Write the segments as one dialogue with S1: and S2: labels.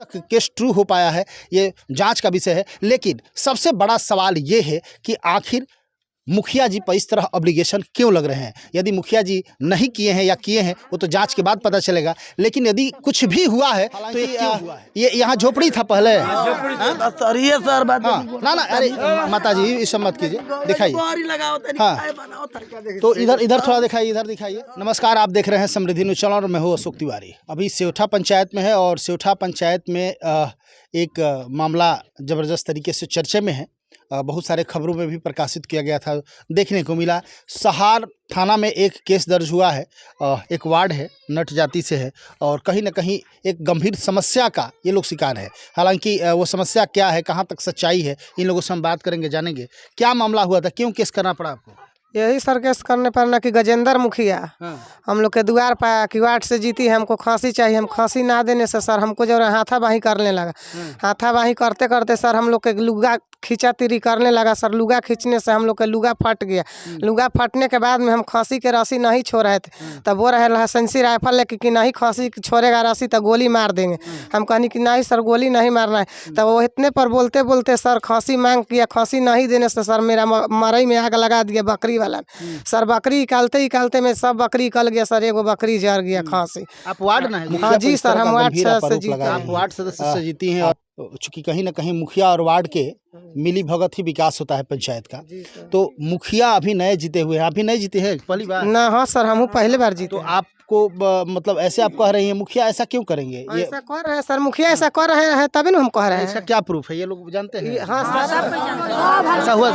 S1: Case true हो पाया है ये जांच का विषय है। लेकिन सबसे बड़ा सवाल ये है कि आखिर मुखिया जी पर इस तरह ऑब्लिगेशन क्यों लग रहे हैं। यदि मुखिया जी नहीं किए हैं या किए हैं वो तो जांच के बाद पता चलेगा, लेकिन यदि कुछ भी हुआ है तो ये क्यों हुआ है। ये यहाँ झोपड़ी था पहले।
S2: सर
S1: ना अरे माता जी इस मत कीजिए, दिखाइए। हाँ तो इधर थोड़ा दिखाइए, इधर दिखाइए। नमस्कार, आप देख रहे हैं समृद्धि न्यूज़ चैनल और मैं हूँ अशोक तिवारी। अभी सेवठा पंचायत में है और सेवठा पंचायत में एक मामला ज़बरदस्त तरीके से चर्चे में है। बहुत सारे खबरों में भी प्रकाशित किया गया था, देखने को मिला। सहार थाना में एक केस दर्ज हुआ है। एक वार्ड है, नट जाति से है और कहीं ना कहीं एक गंभीर समस्या का ये लोग शिकार है। हालांकि वो समस्या क्या है, कहाँ तक सच्चाई है, इन लोगों से हम बात करेंगे, जानेंगे क्या मामला हुआ था, क्यों केस करना पड़ा आपको।
S3: यही सर केस करने पर ना कि गजेंद्र मुखिया हम लोग के द्वार पर कि वार्ड से जीती है, हमको खांसी चाहिए। हम खांसी ना देने से सर हमको जो हाथाबाही करने लगा। हाथाबाही करते करते सर हम लोग के लुगा खींचातिरी करने लगा। सर लुगा खींचने से हम लोग का लुगा फट गया। लुगा फटने के बाद में हम खांसी के रस्सी नहीं छोड़ रहे थे, तब वो रहे लाइसेंसी राइफल लेके कि नहीं खांसी छोड़ेगा रस्सी तो गोली मार देंगे। हम कहनी कि नहीं सर गोली नहीं मारना है। तब वो इतने पर बोलते बोलते सर खांसी मांग किया। खांसी नहीं देने से सर मेरा मरई में आग लगा दिया बकरी वाला। सर बकरी निकालते में सब बकरी निकल गया सर, एगो बकरी जर गया खांसी।
S1: आप वार्ड ना है?
S3: हाँ जी सर, हम वार्ड से जीते हैं।
S1: आप वार्ड सदस्य से जीती हैं और चूंकि कहीं ना कहीं मुखिया और वार्ड के मिली भगत ही विकास होता है पंचायत का। तो मुखिया अभी नए जीते हुए हैं, अभी नहीं जीते हैं पहली बार
S3: ना। हाँ सर, हम पहले बार जीते।
S1: तो आपको मतलब ऐसे आप कह रही हैं मुखिया ऐसा क्यों करेंगे? ये
S3: ऐसा कर रहे हैं सर, मुखिया ऐसा कर रहे हैं तभी ना हम कह रहे हैं।
S1: इसका क्या प्रूफ है, ये लोग जानते हैं?
S3: हाँ सर,
S1: ऐसा हुआ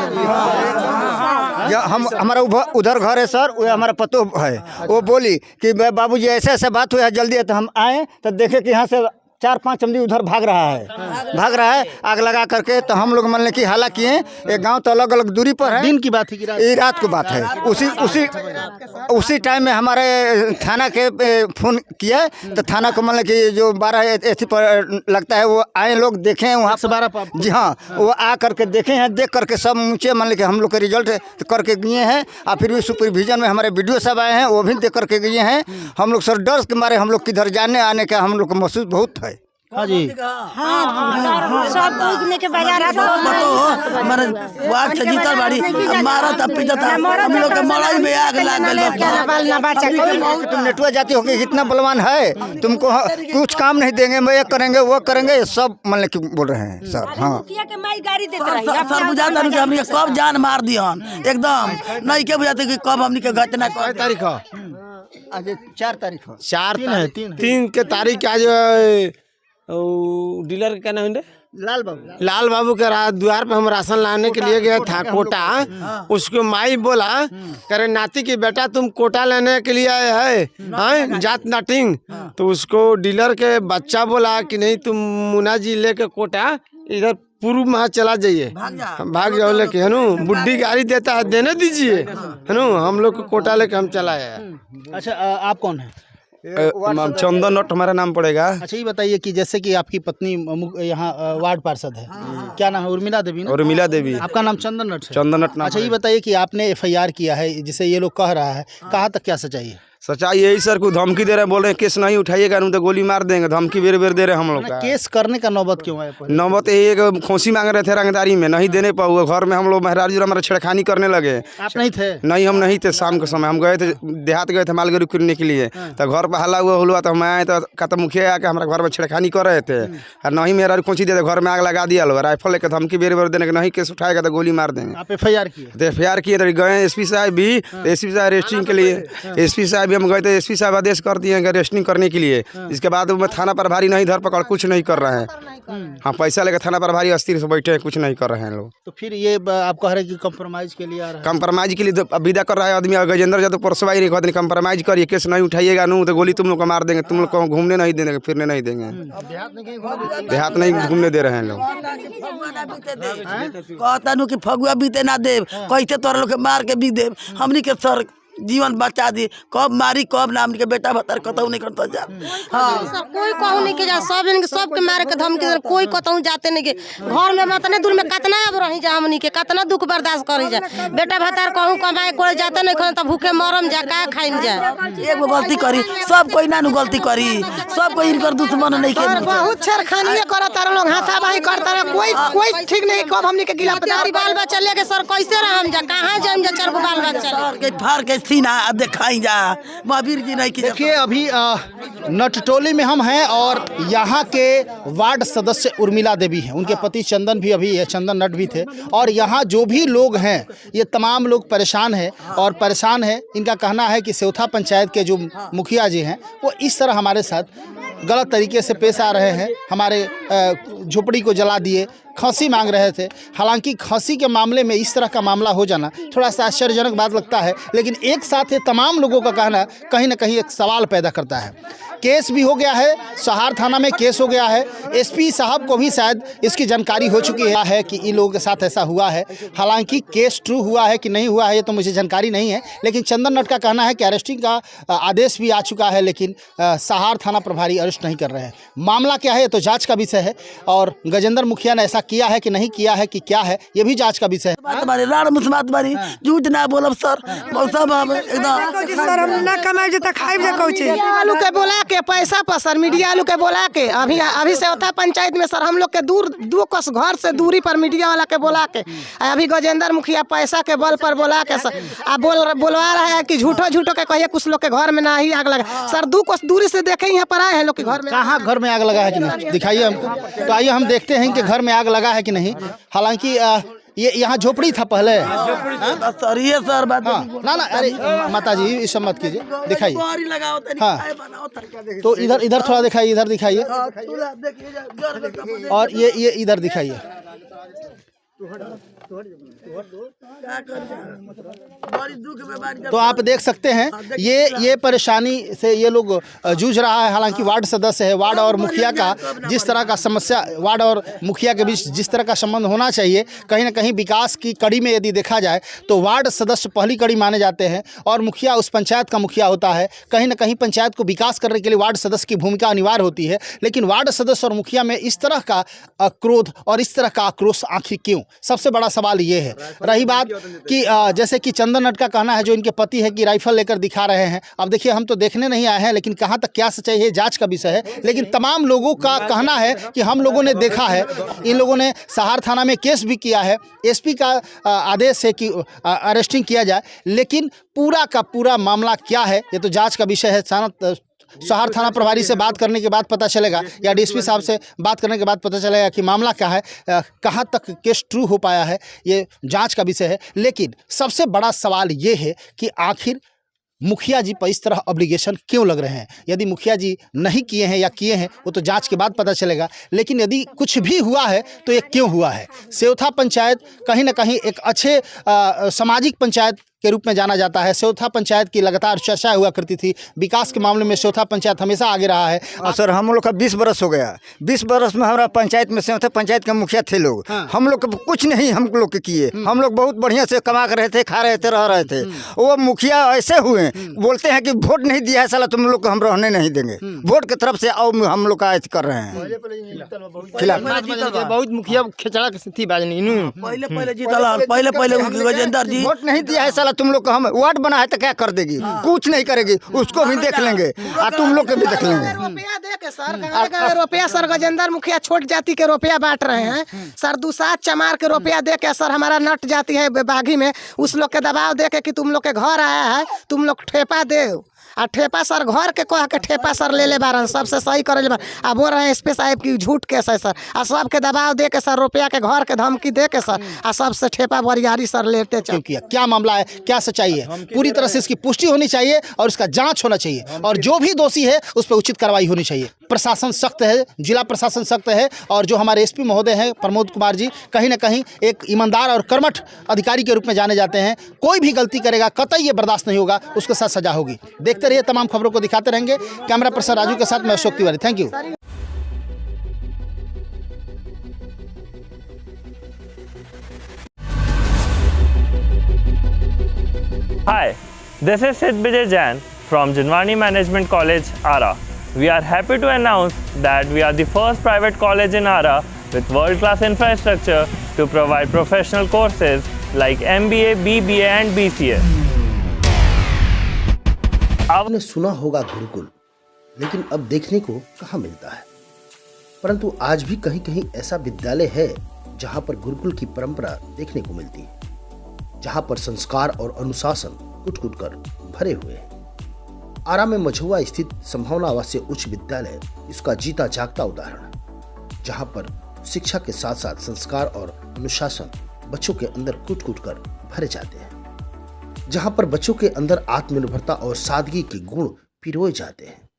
S2: हम हमारा उधर घर है सर, वो हमारा पतो है। वो बोली कि बाबूजी ऐसा ऐसा बात हुआ है, जल्दी है। तो हम आए तो देखे कि यहाँ से 4-5 आदमी उधर भाग रहा है आग लगा करके। तो हम लोग मान लें कि हालांकि एक गांव तो अलग अलग दूरी पर है।
S1: दिन की बात है कि
S2: ये रात की बात है। उसी टाइम में हमारे थाना के फोन किया तो थाना को मान लें कि जो 12 ऐसी पर लगता है वो आए लोग देखें वहाँ से
S1: 12
S2: जी हाँ, वो आ करके देखे हैं। देख करके सब नीचे मान लें कि हम लोग के रिजल्ट करके गए हैं। और फिर भी सुपरविजन में हमारे वीडियो सब आए हैं, वो भी देख करके गए हैं। हम लोग सर डर के मारे हम लोग किधर जाने आने का हम लोग को महसूस बहुत है।
S1: हाँ जी
S4: सब दूध के बाजार
S2: वार्ड से जीतल बाड़ी मारा तब पीता था। हम लोग के मड़ई में आग लग गई। तुम नेटुआ जाती हो कि कितना बलवान है, तुमको कुछ काम नहीं देंगे, मैं ये करेंगे वो करेंगे, सब मान के बोल रहे हैं सर। हाँ
S5: सर बुझाता नहीं कि हमने कब जान मार दिया एकदम नहीं के बुझाते कि कब हमने के घटना कब
S1: तारीख
S2: आज 4 तारीख
S6: 3 के तारीख आज डीलर का नाम है लाल बाबू के द्वार पे हम राशन लाने के लिए गया था कोटा। उसको माई बोला करे नाती की बेटा तुम कोटा लेने के लिए आए हैं जात नाटिंग। तो उसको डीलर के बच्चा बोला कि नहीं तुम मुन्ना जी लेके कोटा इधर पूर्व में चला जाइए, भाग जाओ लेके है नु। बुढ़ी गाड़ी देता है देने दीजिए है नु। हम लोग को कोटा लेके हम चलाए।
S1: अच्छा आप कौन है?
S6: चंदन नट हमारा नाम पड़ेगा।
S1: अच्छा ये बताइए कि जैसे कि आपकी पत्नी यहाँ वार्ड पार्षद है, क्या नाम है? उर्मिला देवी ना?
S6: उर्मिला देवी।
S1: आपका नाम चंदन नट है?
S6: चंदन नट नाम।
S1: अच्छा ये बताइए कि आपने FIR किया है जिसे ये लोग कह रहा है, कहाँ तक क्या सच्चाई है?
S6: सच्चाई यही सर को धमकी दे रहे हैं, बोल रहे हैं केस नहीं उठाइएगा तो गोली मार देंगे। धमकी बेर बेर दे रहे हैं हम लोग का।
S1: केस करने का नौबत क्यों है?
S6: नौबत एक खोसी मांग रहे थे रंगदारी में, नहीं देने पाए। घर में हम लोग महाराज जी हमारा छेड़खानी करने लगे।
S1: आप नहीं थे?
S6: नहीं हम नहीं थे। शाम के समय हम गए थे देहात, गए थे मालगाड़ी करने के लिए। तो घर पर हल्ला हुआ तो हम आए तो कहता मुखिया आके हमारे घर में छेड़खानी कर रहे थे और नहीं मेरा खोची देते, घर में आग लगा दिया लोग। राइफल लेकर धमकी बेर बेर देने के नहीं केस उठाएगा तो गोली मार देंगे।
S1: आप FIR किए?
S6: तो FIR किए तो गए SP साहब भी, SP साहब अरेस्टिंग के लिए SP साहब भी हम गए थे। SP साहब आदेश कर दिए हैं अरेस्टिंग करने के लिए। इसके बाद वो थाना प्रभारी नहीं धरपकड़ कुछ नहीं कर रहे हैं। हाँ पैसा लेकर थाना प्रभारी अस्थिर से बैठे हैं, कुछ नहीं कर रहे हैं लोग।
S1: तो फिर ये आप कह रहे हैं कि कंप्रोमाइज के लिए आ रहा है?
S6: कंप्रोमाइज के लिए विदा कर रहा है आदमी। गजेंद्र जादव परसवाई नहीं कहते कंप्रोमाइज करिए, केस नहीं उठाइएगा नू तो गोली तुम लोग को मार देंगे, तुम लोग को घूमने नहीं देंगे, फिरने नहीं देंगे। देहात नहीं घूमने दे रहे हैं लोग।
S5: कहता कि फगुआ बीते ना देव, कैसे तोरा लोग के मार के भी देव। हमनी के सर जीवन बचा दी। कब मारी कब नाम के बेटा भतर कतहु नहीं करता जा। हाँ
S4: सर कोई कहूँ नहीं के जा, सब इनके सबके मारे के धमकी दे, कोई कहूँ जाते नहीं के घर में मतने दूर में कितना अब रही जा, हमनी के कितना दुख बर्दाश्त करी जा। बेटा भतार कहूँ कमाए कोई जाते नहीं खन, तो भूखे मरम जा, का खाइम जा।
S5: एगो गलती करी सब कोई ना गलती करी, सब कोई इनकर दुश्मन नहीं के।
S3: बहुत छेड़खानी करता लोग, हाथापाई करता रहे, कोई ठीक नहीं। कब हमनी के गिला
S4: बाल बच्चा लेके सर कैसे रहम जा, कहाँ जाम जा, 4 गो बाल बच्चा
S5: के फाड़ के सीना दिखाई जा। महावीर जी नहीं की
S1: देखिए अभी नटटोली में हम हैं और यहाँ के वार्ड सदस्य उर्मिला देवी हैं, उनके पति चंदन भी अभी चंदन नट भी थे। और यहाँ जो भी लोग हैं ये तमाम लोग परेशान हैं और परेशान है। इनका कहना है कि सेवथा पंचायत के जो मुखिया जी हैं वो इस तरह हमारे साथ गलत तरीके से पेश आ रहे हैं। हमारे झोपड़ी को जला दिए, खांसी मांग रहे थे। हालांकि खांसी के मामले में इस तरह का मामला हो जाना थोड़ा सा आश्चर्यजनक बात लगता है, लेकिन एक साथ ये तमाम लोगों का कहना कहीं ना कहीं एक सवाल पैदा करता है। केस भी हो गया है, सहार थाना में केस हो गया है। एसपी साहब को भी शायद इसकी जानकारी हो चुकी है कि इन लोगों के साथ ऐसा हुआ है। हालांकि केस ट्रू हुआ है कि नहीं हुआ है ये तो मुझे जानकारी नहीं है, लेकिन चंदन नट का कहना है कि अरेस्टिंग का आदेश भी आ चुका है, लेकिन सहार थाना प्रभारी अरेस्ट नहीं कर रहे हैं। मामला क्या है ये तो जाँच का विषय है, और गजेंद्र मुखिया ने ऐसा किया है कि नहीं किया है कि क्या है ये भी जाँच का विषय है।
S5: राड़ मुसमात बारी झूठ ना बोलब सर, सब हम एकदम
S3: सर हम ना कमाई जे त खाइब जे कहू छी। आलू के बोला के पैसा पर सर, मीडिया आलू के बोला के अभी सेवथा पंचायत में सर हम लोग के दो कस घर से दूरी पर मीडिया वाला के बोला के अभी गजेंद्र मुखिया पैसा के बल पर बोला के सर बोलवा रहा है कि झूठो के कहिए कुछ लोग के घर में ना ही आग लगा। सर 2 कोस दूरी से देखे यहाँ पर आए हैं लोग के घर में।
S1: कहाँ घर में आग लगा है कि नहीं दिखाइए हमको, तो आइए हम देखते हैं कि घर में आग लगा है कि नहीं। हालांकि ये यहाँ झोपड़ी था पहले।
S5: सर ये सर बात
S1: ना अरे माता जी इस सब मत कीजिए, दिखाइए। हाँ तो इधर थोड़ा दिखाइए, इधर दिखाइए, और ये इधर दिखाइए। तो आप देख सकते हैं ये परेशानी से ये लोग जूझ रहा है। हालांकि वार्ड सदस्य है, वार्ड और मुखिया का जिस तरह का समस्या, वार्ड और मुखिया के बीच जिस तरह का संबंध होना चाहिए, कहीं ना कहीं विकास की कड़ी में यदि देखा जाए तो वार्ड सदस्य पहली कड़ी माने जाते हैं और मुखिया उस पंचायत का मुखिया होता है। कहीं ना कहीं पंचायत को विकास करने के लिए वार्ड सदस्य की भूमिका अनिवार्य होती है, लेकिन वार्ड सदस्य और मुखिया में इस तरह का क्रोध और इस तरह का आक्रोश आखिर क्यों? सबसे बड़ा सवाल ये है। रही बात कि जैसे कि चंदन नट का कहना है, जो इनके पति है, कि राइफल लेकर दिखा रहे हैं। अब देखिए हम तो देखने नहीं आए हैं, लेकिन कहाँ तक क्या सच्चाई है जांच का विषय है। लेकिन तमाम लोगों का कहना है कि हम लोगों ने देखा है, इन लोगों ने सहार थाना में केस भी किया है, एसपी का आदेश है कि अरेस्टिंग किया जाए, लेकिन पूरा का पूरा मामला क्या है ये तो जाँच का विषय है। सहार थाना प्रभारी से बात करने के बाद पता चलेगा, या डीएसपी साहब से बात करने के बाद पता चलेगा कि मामला क्या है, कहाँ तक केस ट्रू हो पाया है, ये जांच का विषय है। लेकिन सबसे बड़ा सवाल ये है कि आखिर मुखिया जी पर इस तरह ऑब्लिगेशन क्यों लग रहे हैं? यदि मुखिया जी नहीं किए हैं या किए हैं वो तो जांच के बाद पता चलेगा, लेकिन यदि कुछ भी हुआ है तो ये क्यों हुआ है? सेवथा पंचायत कहीं ना कहीं एक अच्छे सामाजिक पंचायत के रूप में जाना जाता है। सेवथा पंचायत की लगातार चर्चा हुआ करती थी, विकास के मामले में सेवथा पंचायत हमेशा आगे रहा है।
S2: सर हम लोग का 20 बरस हो गया, 20 बरस में हमारा पंचायत में सेवथा पंचायत के मुखिया थे लोग। हम लोग कुछ नहीं हम लोग के किए, हम लोग बहुत बढ़िया से कमा कर रहे थे, खा रहे थे, रह रहे थे। वो मुखिया ऐसे हुए, बोलते हैं कि वोट नहीं दिया है साला तुम लोग को हम रहने नहीं देंगे, वोट की तरफ से आओ हम लोग का ऐसे कर रहे हैं खिलाफ।
S6: बहुत मुखिया खिचड़ा थी बाजनी
S5: पहले जीतल, पहले गजेंद्र जी
S2: वोट नहीं दिया है साला तुम लोग को, हम वार्ड बना है तो क्या कर देगी? कुछ नहीं करेगी, उसको भी देख लेंगे और तुम लोग को भी देख लेंगे।
S3: रुपया दे के सर रुपया सर गजेंद्र मुखिया छोट जाति के रुपया बांट रहे हैं सर। 2-7 चमार के रुपया दे के सर हमारा नट जाति है बागी में, उस लोग के दबाव दे के कि तुम लोग के घर आया है, तुम लोग ठेपा दे। आ ठेपा सर घर के कह के ठेपा सर ले बारन, सबसे सही करे ले बारन। आ बोल रहे हैं एसपी साहब की झूठ केस है सर। आ सबके दबाव दे के सर, रुपया के घर के धमकी दे के सर, आ सबसे ठेपा बरियारी सर लेते चल
S1: किया। क्या मामला है, क्या सच्चाई है, पूरी तरह से इसकी पुष्टि होनी चाहिए और इसका जांच होना चाहिए, और जो भी दोषी है उस पर उचित कार्रवाई होनी चाहिए। प्रशासन सख्त है, जिला प्रशासन सख्त है, और जो हमारे एसपी महोदय हैं प्रमोद कुमार जी, कहीं ना कहीं एक ईमानदार और कर्मठ अधिकारी के रूप में जाने जाते हैं। कोई भी गलती करेगा कतई ये बर्दाश्त नहीं होगा, उसके साथ सजा होगी। देखते रहिए, तमाम खबरों को दिखाते रहेंगे। कैमरा पर्सन राजू के साथ मैं Ashok Tiwari, thank you.
S7: Hi, This is Sid Vijay Jain from Jinwani Management College, Ara. We are happy to announce that we are the first private college in Ara with world-class infrastructure to provide professional courses like MBA, BBA and BCA.
S1: आपने सुना होगा गुरुकुल, लेकिन अब देखने को कहाँ मिलता है। परंतु आज भी कहीं कहीं ऐसा विद्यालय है जहां पर गुरुकुल की परंपरा देखने को मिलती है, जहां पर संस्कार और अनुशासन कुट-कुट कर भरे हुए हैं। आरा में मझुआ स्थित संभावना आवासीय उच्च विद्यालय इसका जीता जागता उदाहरण है, जहां पर शिक्षा के साथ साथ संस्कार और अनुशासन बच्चों के अंदर कुट-कुट कर भरे जाते हैं, जहां पर बच्चों के अंदर आत्मनिर्भरता और सादगी के गुण पिरोए जाते हैं।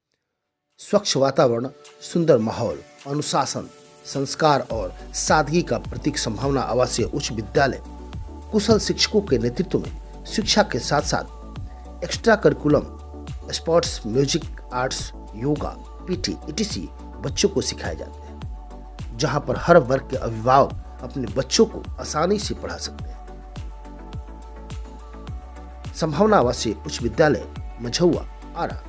S1: स्वच्छ वातावरण, सुंदर माहौल, अनुशासन, संस्कार और सादगी का प्रतीक संभावना आवासीय उच्च विद्यालय कुशल शिक्षकों के नेतृत्व में शिक्षा के साथ साथ extra curriculum, sports, music, arts, yoga, PT etc बच्चों को सिखाए जाते हैं, जहां पर हर वर्ग के अभिभावक अपने बच्चों को आसानी से पढ़ा सकते हैं। संभावना आवासीय उच्च विद्यालय मझुआ, आरा।